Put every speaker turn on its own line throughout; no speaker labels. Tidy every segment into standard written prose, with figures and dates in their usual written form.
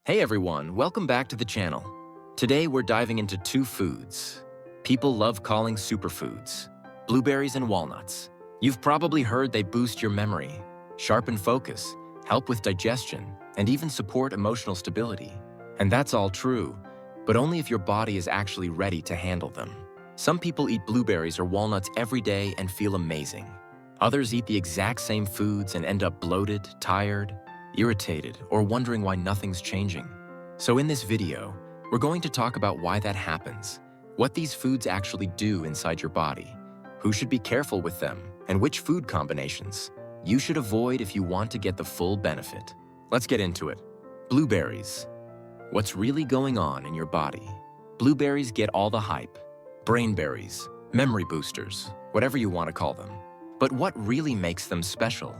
Hey everyone, welcome back to the channel. Today we're diving into two foods people love calling superfoods, blueberries and walnuts. You've probably heard they boost your memory, sharpen focus, help with digestion, and even support emotional stability. And that's all true, but only if your body is actually ready to handle them. Some people eat blueberries or walnuts every day and feel amazing. Others eat the exact same foods and end up bloated, tired, irritated, or wondering why nothing's changing. So in this video, we're going to talk about why that happens, what these foods actually do inside your body, who should be careful with them, and which food combinations you should avoid if you want to get the full benefit. Let's get into it. Blueberries. What's really going on in your body? Blueberries get all the hype. Brainberries, memory boosters, whatever you want to call them. But what really makes them special?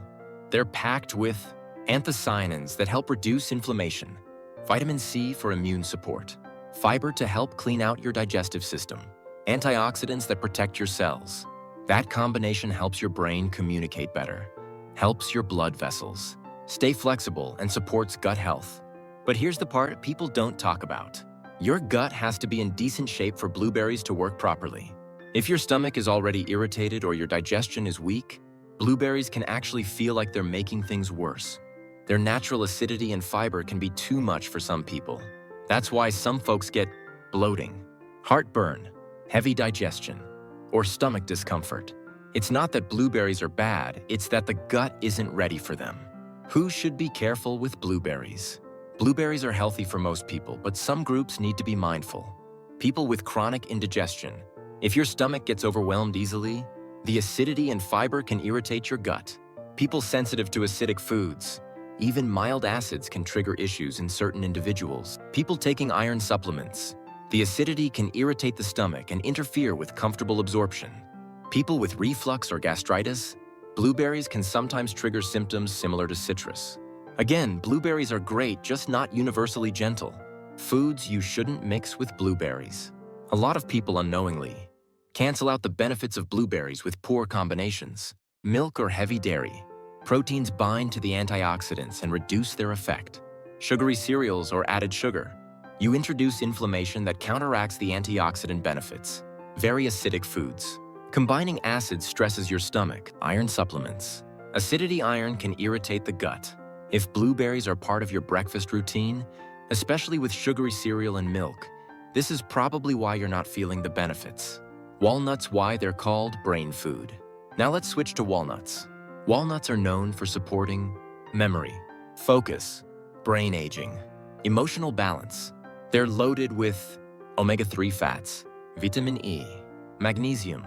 They're packed with anthocyanins that help reduce inflammation, vitamin C for immune support, fiber to help clean out your digestive system, antioxidants that protect your cells. That combination helps your brain communicate better, helps your blood vessels, stay flexible, and supports gut health. But here's the part people don't talk about. Your gut has to be in decent shape for blueberries to work properly. If your stomach is already irritated or your digestion is weak, blueberries can actually feel like they're making things worse. Their natural acidity and fiber can be too much for some people. That's why some folks get bloating, heartburn, heavy digestion, or stomach discomfort. It's not that blueberries are bad, it's that the gut isn't ready for them. Who should be careful with blueberries? Blueberries are healthy for most people, but some groups need to be mindful. People with chronic indigestion. If your stomach gets overwhelmed easily, the acidity and fiber can irritate your gut. People sensitive to acidic foods. Even mild acids can trigger issues in certain individuals. People taking iron supplements. The acidity can irritate the stomach and interfere with comfortable absorption. People with reflux or gastritis. Blueberries can sometimes trigger symptoms similar to citrus. Again, blueberries are great, just not universally gentle. Foods you shouldn't mix with blueberries. A lot of people unknowingly cancel out the benefits of blueberries with poor combinations. Milk or heavy dairy. Proteins bind to the antioxidants and reduce their effect. Sugary cereals or added sugar. You introduce inflammation that counteracts the antioxidant benefits. Very acidic foods. Combining acids stresses your stomach. Iron supplements. Acidity iron can irritate the gut. If blueberries are part of your breakfast routine, especially with sugary cereal and milk, this is probably why you're not feeling the benefits. Walnuts, why they're called brain food. Now let's switch to walnuts. Walnuts are known for supporting memory, focus, brain aging, emotional balance. They're loaded with omega-3 fats, vitamin E, magnesium,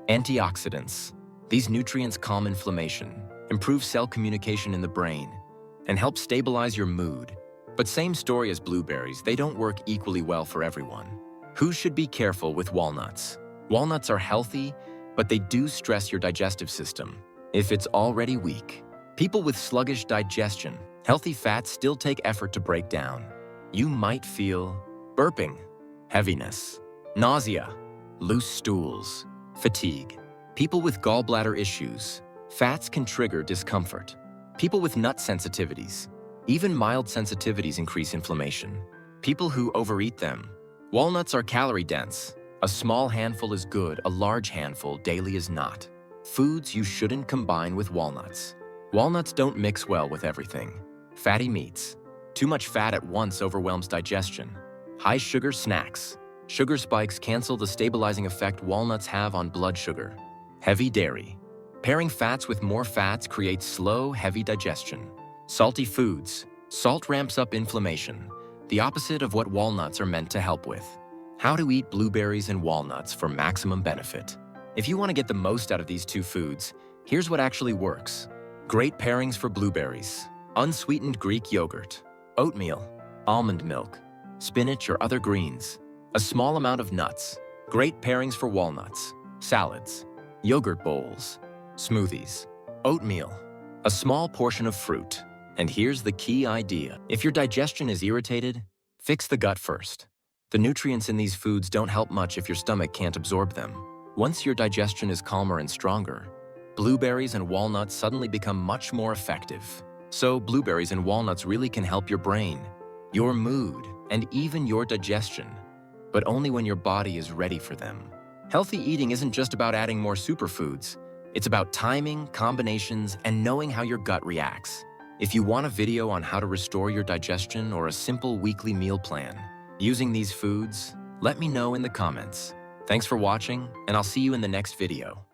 antioxidants. These nutrients calm inflammation, improve cell communication in the brain, and help stabilize your mood. But same story as blueberries, they don't work equally well for everyone. Who should be careful with walnuts? Walnuts are healthy, but they do stress your digestive system if it's already weak. People with sluggish digestion, healthy fats still take effort to break down. You might feel burping, heaviness, nausea, loose stools, fatigue. People with gallbladder issues, fats can trigger discomfort. People with nut sensitivities, even mild sensitivities increase inflammation. People who overeat them. Walnuts are calorie dense. A small handful is good, a large handful daily is not. Foods you shouldn't combine with walnuts. Walnuts don't mix well with everything. Fatty meats. Too much fat at once overwhelms digestion. High sugar snacks. Sugar spikes cancel the stabilizing effect walnuts have on blood sugar. Heavy dairy. Pairing fats with more fats creates slow, heavy digestion. Salty foods. Salt ramps up inflammation, the opposite of what walnuts are meant to help with. How to eat blueberries and walnuts for maximum benefit. If you want to get the most out of these two foods, here's what actually works. Great pairings for blueberries: unsweetened Greek yogurt, oatmeal, almond milk, spinach or other greens, a small amount of nuts. Great pairings for walnuts: salads, yogurt bowls, smoothies, oatmeal, a small portion of fruit. And here's the key idea. If your digestion is irritated, fix the gut first. The nutrients in these foods don't help much if your stomach can't absorb them. Once your digestion is calmer and stronger, blueberries and walnuts suddenly become much more effective. So blueberries and walnuts really can help your brain, your mood, and even your digestion, but only when your body is ready for them. Healthy eating isn't just about adding more superfoods. It's about timing, combinations, and knowing how your gut reacts. If you want a video on how to restore your digestion or a simple weekly meal plan using these foods, let me know in the comments. Thanks for watching, and I'll see you in the next video.